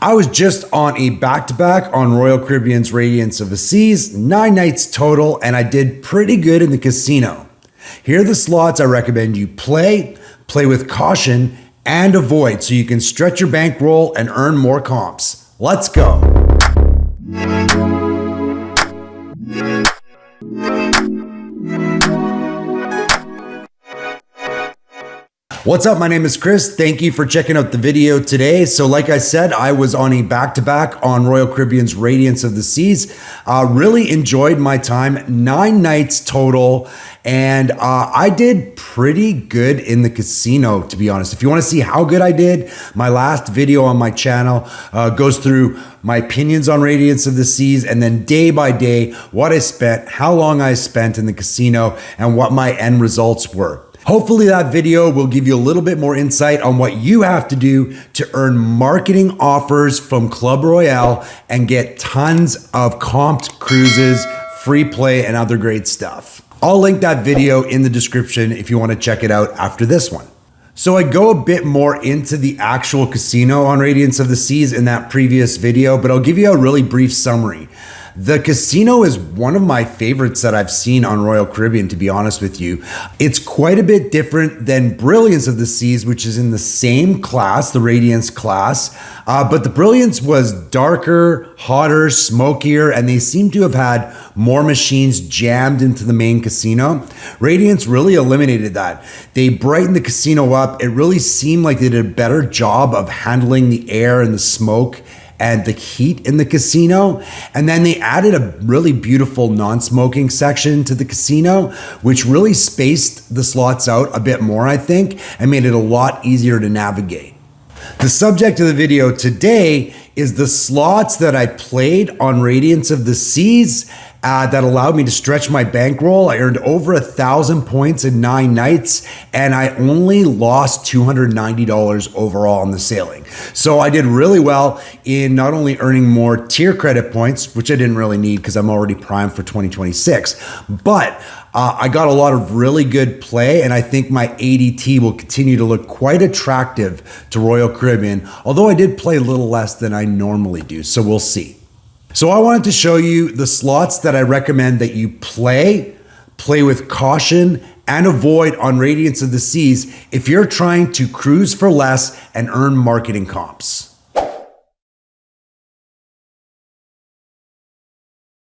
I was just on a back-to-back on Royal Caribbean's Radiance of the Seas, 9 nights total, and I did pretty good in the casino. Here are the slots I recommend you play with caution, and avoid so you can stretch your bankroll and earn more comps. Let's go. What's up? My name is Chris. Thank you for checking out the video today. So like I said, I was on a back-to-back on Royal Caribbean's Radiance of the Seas. Really enjoyed my time, 9 nights total. And I did pretty good in the casino, to be honest. If you want to see how good I did, my last video on my channel goes through my opinions on Radiance of the Seas, and then day by day, what I spent, how long I spent in the casino, and what my end results were. Hopefully that video will give you a little bit more insight on what you have to do to earn marketing offers from Club Royale and get tons of comped cruises, free play, and other great stuff. I'll link that video in the description if you want to check it out after this one. So I go a bit more into the actual casino on Radiance of the Seas in that previous video, but I'll give you a really brief summary. The casino is one of my favorites that I've seen on Royal Caribbean, to be honest with you. It's quite a bit different than Brilliance of the Seas, which is in the same class, the Radiance class. But the Brilliance was darker, hotter, smokier, and they seem to have had more machines jammed into the main casino. Radiance really eliminated that. They brightened the casino up. It really seemed like they did a better job of handling the air and the smoke and the heat in the casino. And then they added a really beautiful non-smoking section to the casino, which really spaced the slots out a bit more, I think, and made it a lot easier to navigate. The subject of the video today is the slots that I played on Radiance of the Seas that allowed me to stretch my bankroll. I earned over 1,000 points in 9 nights, and I only lost $290 overall on the sailing. So I did really well in not only earning more tier credit points, which I didn't really need because I'm already primed for 2026, but I got a lot of really good play, and I think my ADT will continue to look quite attractive to Royal Caribbean, although I did play a little less than I normally do, so we'll see. So I wanted to show you the slots that I recommend that you play with caution, and avoid on Radiance of the Seas if you're trying to cruise for less and earn marketing comps.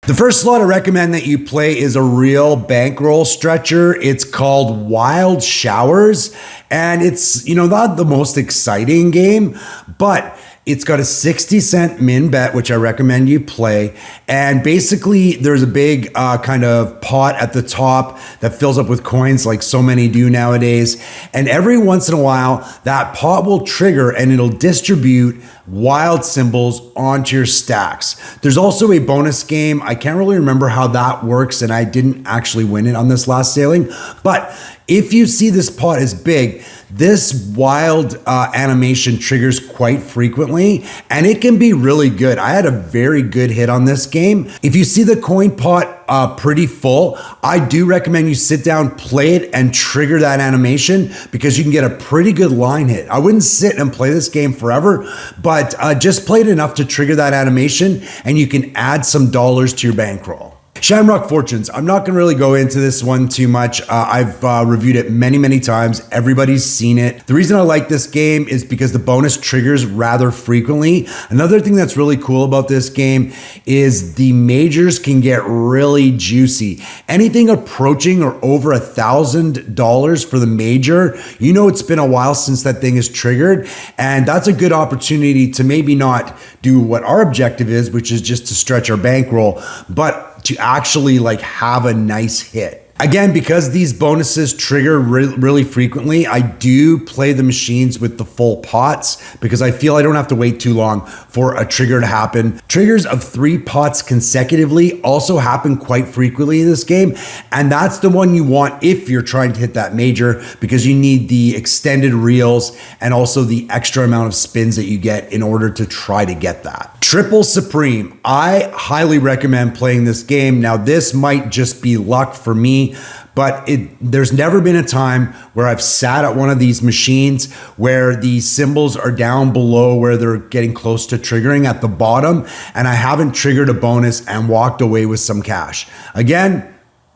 The first slot I recommend that you play is a real bankroll stretcher. It's called Wild Showers, and it's, not the most exciting game, but it's got a 60-cent min bet, which I recommend you play. And basically, there's a big kind of pot at the top that fills up with coins like so many do nowadays. And every once in a while, that pot will trigger and it'll distribute wild symbols onto your stacks. There's also a bonus game. I can't really remember how that works, and I didn't actually win it on this last sailing. But if you see this pot is big, this wild animation triggers quite frequently, and it can be really good. I had a very good hit on this game. If you see the coin pot pretty full, I do recommend you sit down, play it, and trigger that animation because you can get a pretty good line hit. I wouldn't sit and play this game forever, but just play it enough to trigger that animation, and you can add some dollars to your bankroll. Shamrock Fortunes. I'm not going to really go into this one too much. I've reviewed it many times. Everybody's seen it. The reason I like this game is because the bonus triggers rather frequently. Another thing that's really cool about this game is the majors can get really juicy. Anything approaching or over $1,000 for the major, it's been a while since that thing is triggered, and that's a good opportunity to maybe not do what our objective is, which is just to stretch our bankroll, but to actually have a nice hit. Again, because these bonuses trigger really frequently, I do play the machines with the full pots because I feel I don't have to wait too long for a trigger to happen. Triggers of 3 pots consecutively also happen quite frequently in this game, and that's the one you want if you're trying to hit that major because you need the extended reels and also the extra amount of spins that you get in order to try to get that. Triple Supreme. I highly recommend playing this game. Now, this might just be luck for me, but there's never been a time where I've sat at one of these machines where the symbols are down below where they're getting close to triggering at the bottom, and I haven't triggered a bonus and walked away with some cash. Again,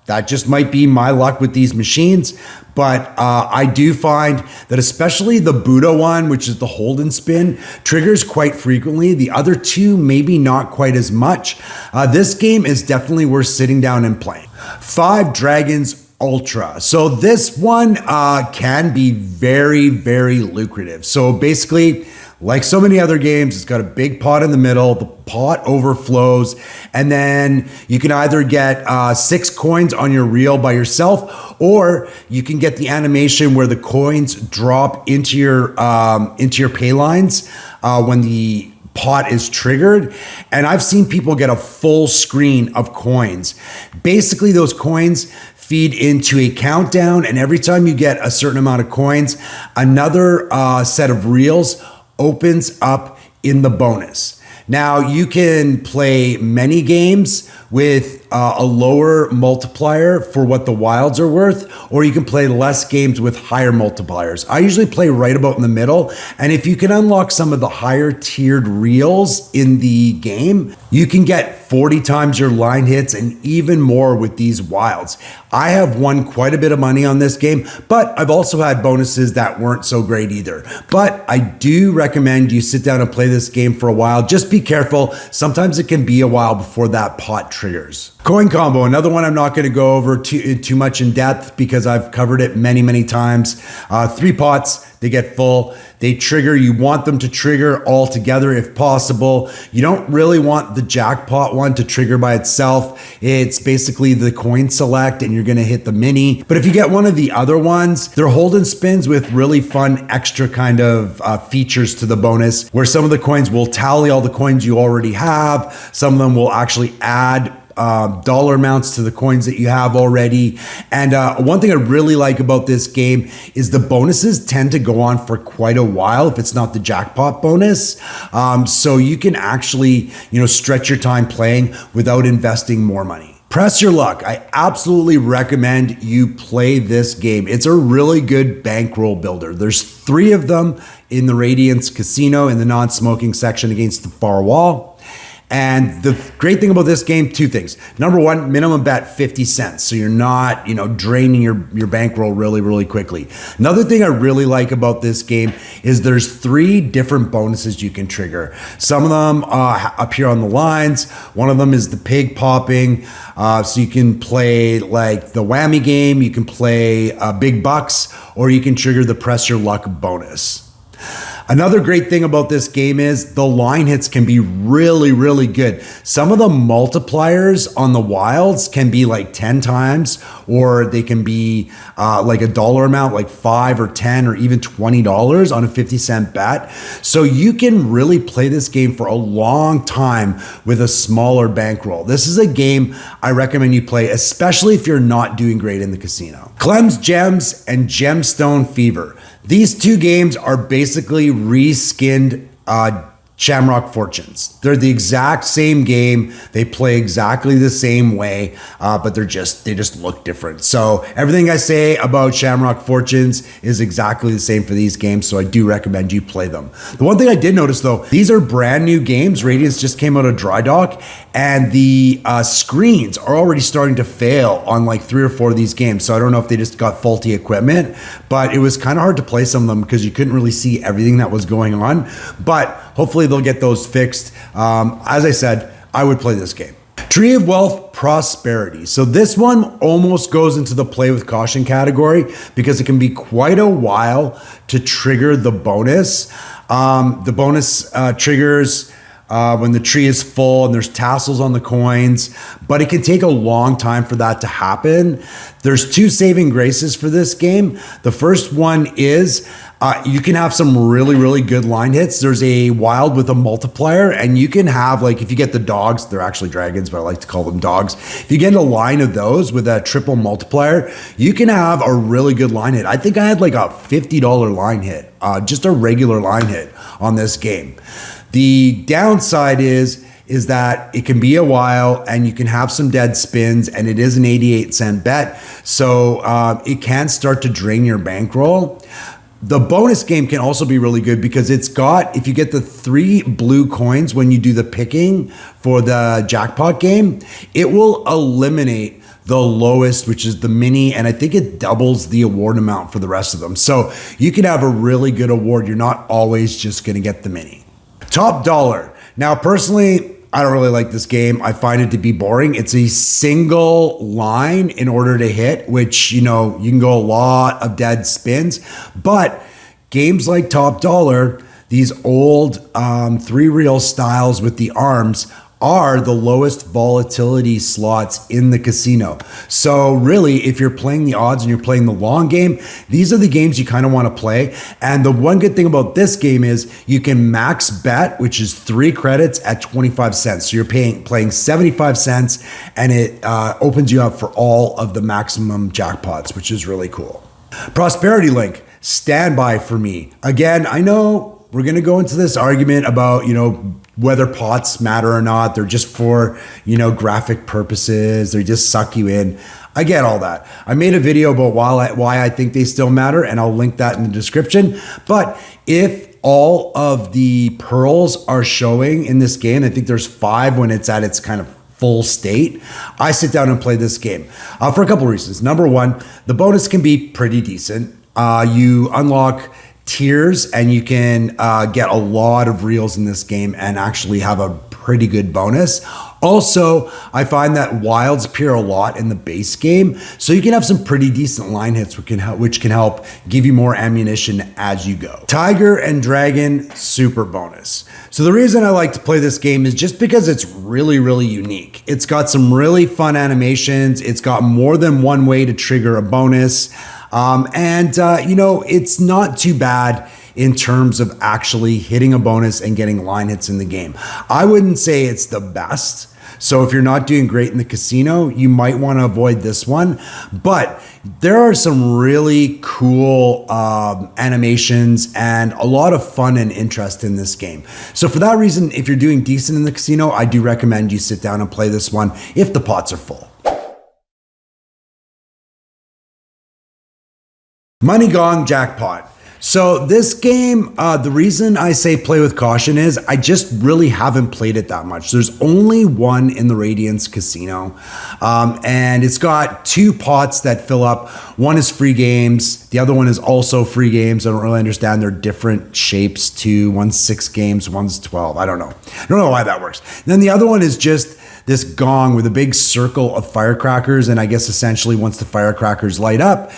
that just might be my luck with these machines, but I do find that especially the Buddha one, which is the hold and spin, triggers quite frequently. The other two, maybe not quite as much. This game is definitely worth sitting down and playing. 5 Dragons Ultra. So this one can be very, very lucrative. So basically, like so many other games, it's got a big pot in the middle. The pot overflows, and then you can either get 6 coins on your reel by yourself, or you can get the animation where the coins drop into your pay lines when the pot is triggered. And I've seen people get a full screen of coins. Basically, those coins feed into a countdown, and every time you get a certain amount of coins, another set of reels opens up in the bonus. Now, you can play many games with a lower multiplier for what the wilds are worth, or you can play less games with higher multipliers. I usually play right about in the middle, and if you can unlock some of the higher tiered reels in the game, you can get 40 times your line hits and even more with these wilds. I have won quite a bit of money on this game, but I've also had bonuses that weren't so great either. But I do recommend you sit down and play this game for a while. Just be careful. Sometimes it can be a while before that pot triggers. Coin combo, another one I'm not going to go over too much in depth because I've covered it many times. 3 pots, they get full, they trigger. You want them to trigger all together if possible. You don't really want the jackpot one to trigger by itself. It's basically the coin select and you're going to hit the mini. But if you get one of the other ones, they're hold and spins with really fun extra kind of features to the bonus, where some of the coins will tally all the coins you already have. Some of them will actually add dollar amounts to the coins that you have already. And one thing I really like about this game is the bonuses tend to go on for quite a while if it's not the jackpot bonus. So you can actually, stretch your time playing without investing more money. Press your luck. I absolutely recommend you play this game. It's a really good bankroll builder. There's 3 of them in the Radiance casino in the non-smoking section against the far wall. And the great thing about this game, 2 things. Number 1, minimum bet 50 cents. So you're not, draining your bankroll really quickly. Another thing I really like about this game is there's 3 different bonuses you can trigger. Some of them appear on the lines. One of them is the pig popping. So you can play like the whammy game. You can play big bucks, or you can trigger the press your luck bonus. Another great thing about this game is the line hits can be really good. Some of the multipliers on the wilds can be like 10 times, or they can be like a dollar amount, like 5 or 10 or even $20 on a 50-cent bet. So you can really play this game for a long time with a smaller bankroll. This is a game I recommend you play, especially if you're not doing great in the casino. Clem's Gems and Gemstone Fever. These 2 games are basically reskinned Shamrock Fortunes. They're the exact same game. They play exactly the same way, but they just look different. So everything I say about Shamrock Fortunes is exactly the same for these games. So I do recommend you play them. The one thing I did notice though, these are brand new games. Radiance just came out of dry dock, and the screens are already starting to fail on like 3 or 4 of these games. So I don't know if they just got faulty equipment, but it was kind of hard to play some of them because you couldn't really see everything that was going on. But hopefully they'll get those fixed. As I said, I would play this game. Tree of Wealth Prosperity. So this one almost goes into the play with caution category because it can be quite a while to trigger the bonus. The bonus triggers when the tree is full and there's tassels on the coins, but it can take a long time for that to happen. There's 2 saving graces for this game. The first one is you can have some really good line hits. There's a wild with a multiplier, and you can have, like, if you get the dogs, they're actually dragons, but I like to call them dogs. If you get a line of those with a triple multiplier, you can have a really good line hit. I think I had like a $50 line hit, just a regular line hit on this game. The downside is is that it can be a while and you can have some dead spins, and it is an 88-cent bet. So it can start to drain your bankroll. The bonus game can also be really good because it's got, if you get the 3 blue coins when you do the picking for the jackpot game, it will eliminate the lowest, which is the mini, and I think it doubles the award amount for the rest of them. So you can have a really good award. You're not always just gonna get the mini. Top dollar. Now, personally, I don't really like this game. I find it to be boring. It's a single line in order to hit, which, you know, you can go a lot of dead spins. But games like Top Dollar, these old 3-reel styles with the arms, are the lowest volatility slots in the casino. So really, if you're playing the odds and you're playing the long game, these are the games you kind of want to play. And the one good thing about this game is you can max bet, which is 3 credits at 25 cents. So you're playing 75 cents, and it opens you up for all of the maximum jackpots, which is really cool. Prosperity Link, standby for me. Again, I know we're going to go into this argument about, you know, whether pots matter or not. They're just for, you know, graphic purposes. They just suck you in. I get all that. I made a video about why I think they still matter, and I'll link that in the description. But if all of the pearls are showing in this game, I think there's 5 when it's at its kind of full state, I sit down and play this game for a couple reasons. Number one, the bonus can be pretty decent. You unlock tiers, and you can get a lot of reels in this game and actually have a pretty good bonus. Also, I find that wilds appear a lot in the base game, so you can have some pretty decent line hits, which can help give you more ammunition as you go. Tiger and Dragon, super bonus. So the reason I like to play this game is just because it's really, really unique. It's got some really fun animations. It's got more than one way to trigger a bonus. You know, it's not too bad in terms of actually hitting a bonus and getting line hits in the game. I wouldn't say it's the best. So if you're not doing great in the casino, you might want to avoid this one. But there are some really cool animations and a lot of fun and interest in this game. So for that reason, if you're doing decent in the casino, I do recommend you sit down and play this one if the pots are full. Money Gong Jackpot. So this game, the reason I say play with caution is I just really haven't played it that much. There's only one in the Radiance casino, and it's got 2 pots that fill up. One is free games. The other one is also free games. I don't really understand. They're different shapes too. One's 6 games, one's 12. I don't know. I don't know why that works. And then the other one is just this gong with a big circle of firecrackers, and I guess essentially once the firecrackers light up,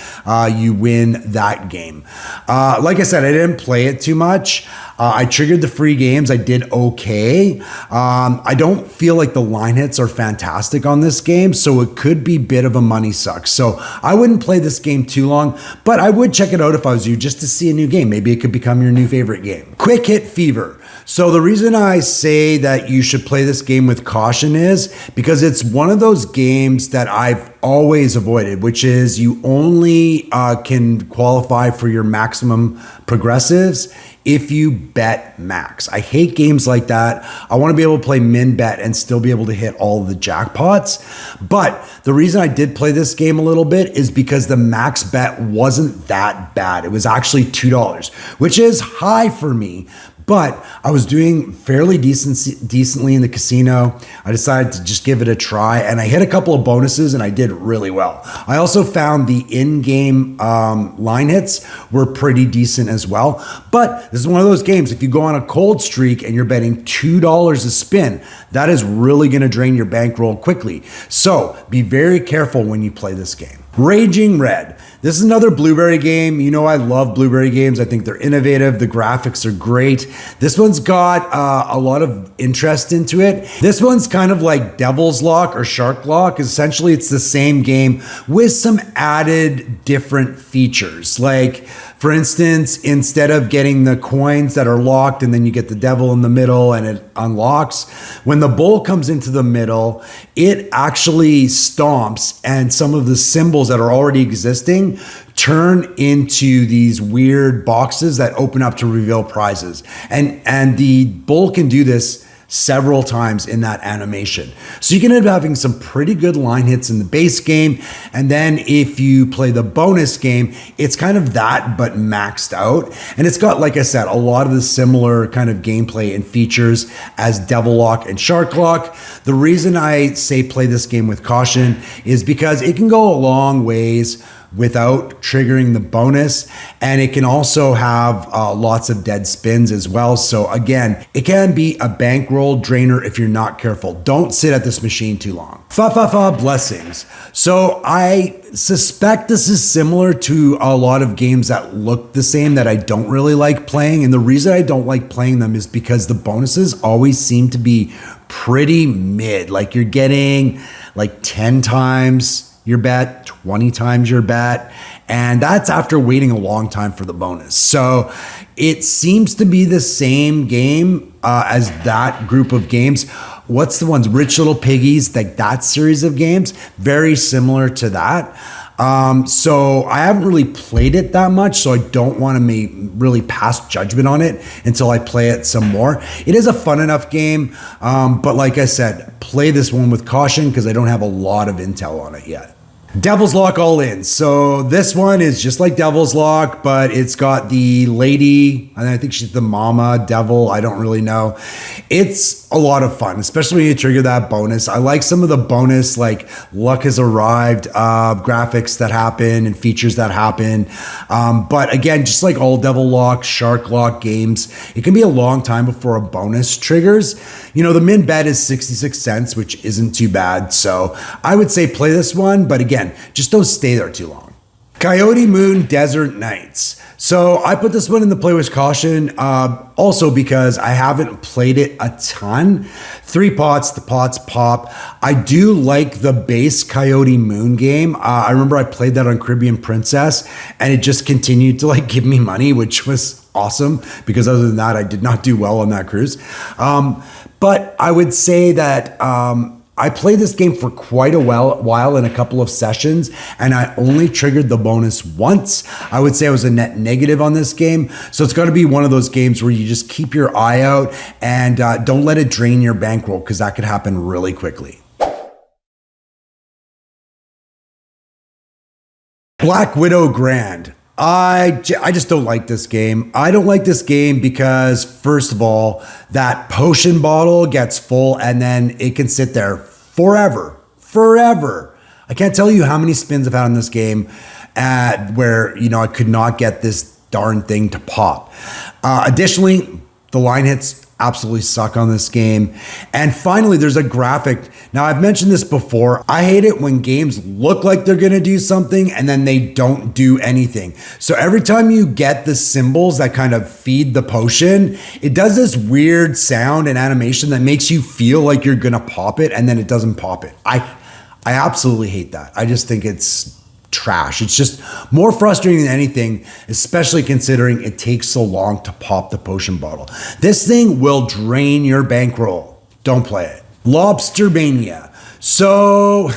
you win that game. Like I said, I didn't play it too much. I triggered the free games. I did okay. I don't feel like the line hits are fantastic on this game, so it could be a bit of a money suck. So I wouldn't play this game too long, but I would check it out if I was you, just to see a new game. Maybe it could become your new favorite game. Quick Hit Fever. So the reason I say that you should play this game with caution is because it's one of those games that I've always avoided, which is you only can qualify for your maximum progressives if you bet max. I hate games like that. I want to be able to play min bet and still be able to hit all of the jackpots. But the reason I did play this game a little bit is because the max bet wasn't that bad. It was actually $2, which is high for me. But I was doing fairly decently in the casino. I decided to just give it a try, and I hit a couple of bonuses, and I did really well. I also found the in-game line hits were pretty decent as well. But this is one of those games, if you go on a cold streak and you're betting $2 a spin, that is really going to drain your bankroll quickly. So be very careful when you play this game. Raging Red. This is another Blueberry game. You know I love Blueberry games. I think they're innovative. The graphics are great. This one's got a lot of interest into it. This one's kind of like Devil's Lock or Shark Lock. Essentially, it's the same game with some added different features. Like, for instance, instead of getting the coins that are locked and then you get the devil in the middle and it unlocks, when the bull comes into the middle, it actually stomps and some of the symbols that are already existing turn into these weird boxes that open up to reveal prizes. And the bull can do this several times in that animation. So you can end up having some pretty good line hits in the base game. And then if you play the bonus game, it's kind of that, but maxed out. And it's got, like I said, a lot of the similar kind of gameplay and features as Devil Lock and Shark Lock. The reason I say play this game with caution is because it can go a long ways without triggering the bonus, and it can also have lots of dead spins as well. So again, it can be a bankroll drainer if you're not careful. Don't sit at this machine too long. Blessings. So I suspect this is similar to a lot of games that look the same that I don't really like playing, and the reason I don't like playing them is because the bonuses always seem to be pretty mid. Like you're getting like 10 times your bet, 20 times your bet, and that's after waiting a long time for the bonus. So it seems to be the same game as that group of games. What's the ones? Rich Little Piggies, like that series of games, very similar to that. So I haven't really played it that much, so I don't want to really pass judgment on it until I play it some more. It is a fun enough game, but like I said, play this one with caution because I don't have a lot of intel on it yet. Devil's Lock All In. So this one is just like Devil's Lock, but it's got the lady, and I think she's the mama devil. I don't really know. It's a lot of fun, especially when you trigger that bonus. I like some of the bonus, like luck has arrived, graphics that happen and features that happen. But again, just like all Devil Lock, Shark Lock games, it can be a long time before a bonus triggers. You know, the min bet is 66 cents, which isn't too bad. So I would say play this one, but again, just don't stay there too long. Coyote Moon Desert Nights. So I put this one in the play with caution, also because I haven't played it a ton. 3 pots, the pots pop. I do like the base Coyote Moon game. I remember I played that on Caribbean Princess, and it just continued to like give me money, which was awesome because other than that, I did not do well on that cruise. But I would say that I played this game for quite a while in a couple of sessions, and I only triggered the bonus once. I would say I was a net negative on this game. So it's got to be one of those games where you just keep your eye out and don't let it drain your bankroll because that could happen really quickly. Black Widow Grand. I just don't like this game. I don't like this game because, first of all, that potion bottle gets full and then it can sit there forever. I can't tell you how many spins I've had in this game where, you know, I could not get this darn thing to pop. Additionally, the line hits absolutely suck on this game. And finally, there's a graphic. Now, I've mentioned this before. I hate it when games look like they're going to do something and then they don't do anything. So every time you get the symbols that kind of feed the potion, it does this weird sound and animation that makes you feel like you're going to pop it and then it doesn't pop it. I absolutely hate that. I just think it's trash. It's just more frustrating than anything, especially considering it takes so long to pop the potion bottle. This thing will drain your bankroll. Don't play it. Lobster Mania. So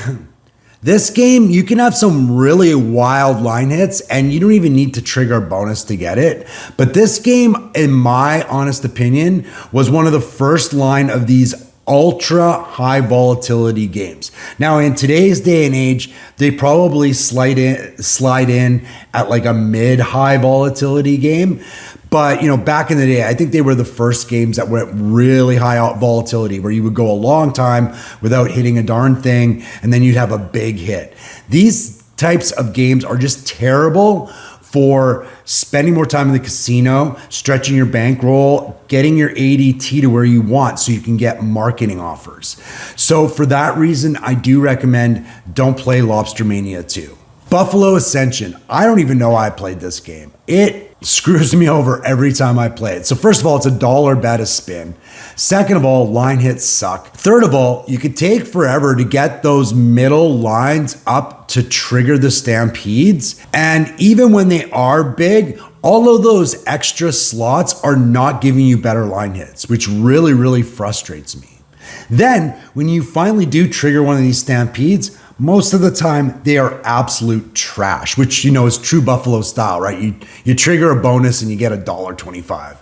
this game, you can have some really wild line hits and you don't even need to trigger a bonus to get it. But this game, in my honest opinion, was one of the first line of these ultra high volatility games. Now in today's day and age, they probably slide in at like a mid high volatility game. But you know, back in the day, I think they were the first games that went really high volatility where you would go a long time without hitting a darn thing and then you'd have a big hit. These types of games are just terrible for spending more time in the casino, stretching your bankroll, getting your ADT to where you want so you can get marketing offers. So for that reason, I do recommend don't play Lobster Mania 2. Buffalo Ascension. I don't even know why I played this game. It screws me over every time I play it. So first of all, it's $1 bet a spin. Second of all, line hits suck. Third of all, you could take forever to get those middle lines up to trigger the stampedes. And even when they are big, all of those extra slots are not giving you better line hits, which really, really frustrates me. Then when you finally do trigger one of these stampedes, most of the time they are absolute trash, which, you know, is true Buffalo style, right? You trigger a bonus and you get $1.25.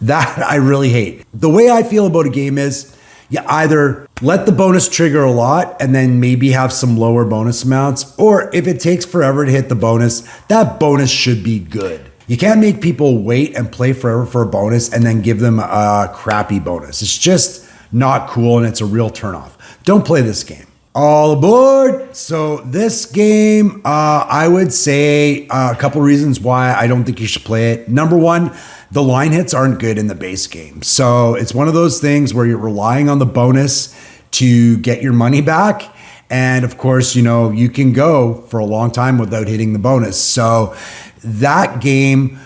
That I really hate. The way I feel about a game is you either let the bonus trigger a lot and then maybe have some lower bonus amounts, or if it takes forever to hit the bonus, that bonus should be good. You can't make people wait and play forever for a bonus and then give them a crappy bonus. It's just not cool and it's a real turnoff. Don't play this game. All aboard. So this game, I would say a couple reasons why I don't think you should play it. Number one, the line hits aren't good in the base game. So it's one of those things where you're relying on the bonus to get your money back. And of course, you know, you can go for a long time without hitting the bonus. So that game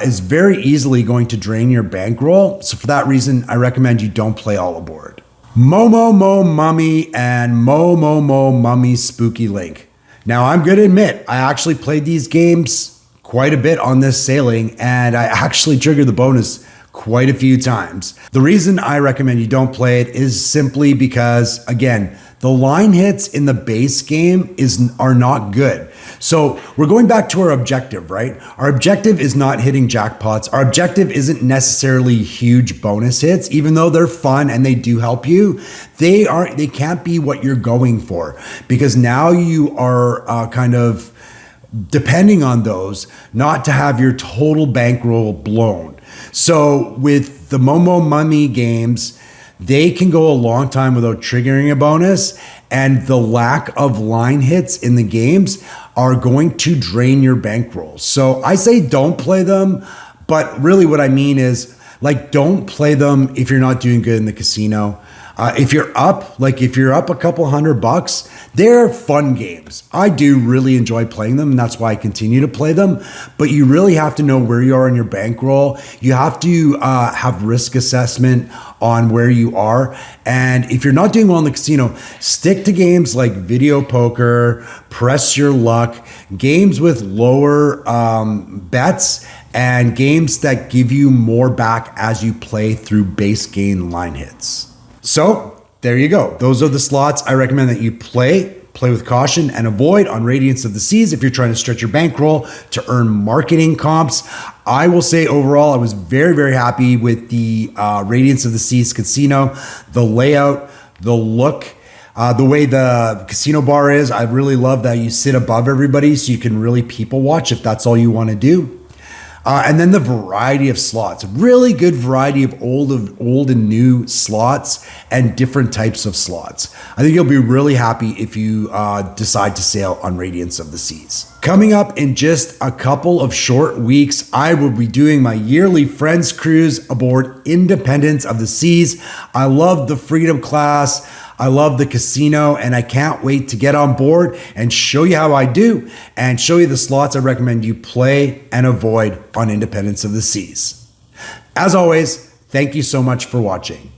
is very easily going to drain your bankroll. So for that reason, I recommend you don't play All Aboard. Momo Mo Mummy and Momo Mo Mummy Spooky Link. Now, I'm going to admit, I actually played these games quite a bit on this sailing, and I actually triggered the bonus quite a few times. The reason I recommend you don't play it is simply because, again, the line hits in the base game are not good. So we're going back to our objective, right? Our objective is not hitting jackpots. Our objective isn't necessarily huge bonus hits, even though they're fun and they do help you. They can't be what you're going for, because now you are kind of depending on those not to have your total bankroll blown. So with the Momo Mummy games, they can go a long time without triggering a bonus, and the lack of line hits in the games are going to drain your bankroll. So I say don't play them, but really what I mean is, like, don't play them if you're not doing good in the casino. If you're up a couple $100, they're fun games. I do really enjoy playing them, and that's why I continue to play them. But you really have to know where you are in your bankroll. You have to have risk assessment on where you are. And if you're not doing well in the casino, stick to games like video poker, press your luck, games with lower bets, and games that give you more back as you play through base game line hits. So there you go. Those are the slots I recommend that you play with caution and avoid on Radiance of the Seas if you're trying to stretch your bankroll to earn marketing comps. I will say overall, I was very, very happy with the Radiance of the Seas casino, the layout, the look, the way the casino bar is. I really love that you sit above everybody so you can really people watch if that's all you want to do. And then the variety of slots, really good variety of old and new slots and different types of slots. I think you'll be really happy if you decide to sail on Radiance of the Seas. Coming up in just a couple of short weeks, I will be doing my yearly Friends Cruise aboard Independence of the Seas. I love the Freedom class. I love the casino, and I can't wait to get on board and show you how I do and show you the slots I recommend you play and avoid on Independence of the Seas. As always, thank you so much for watching.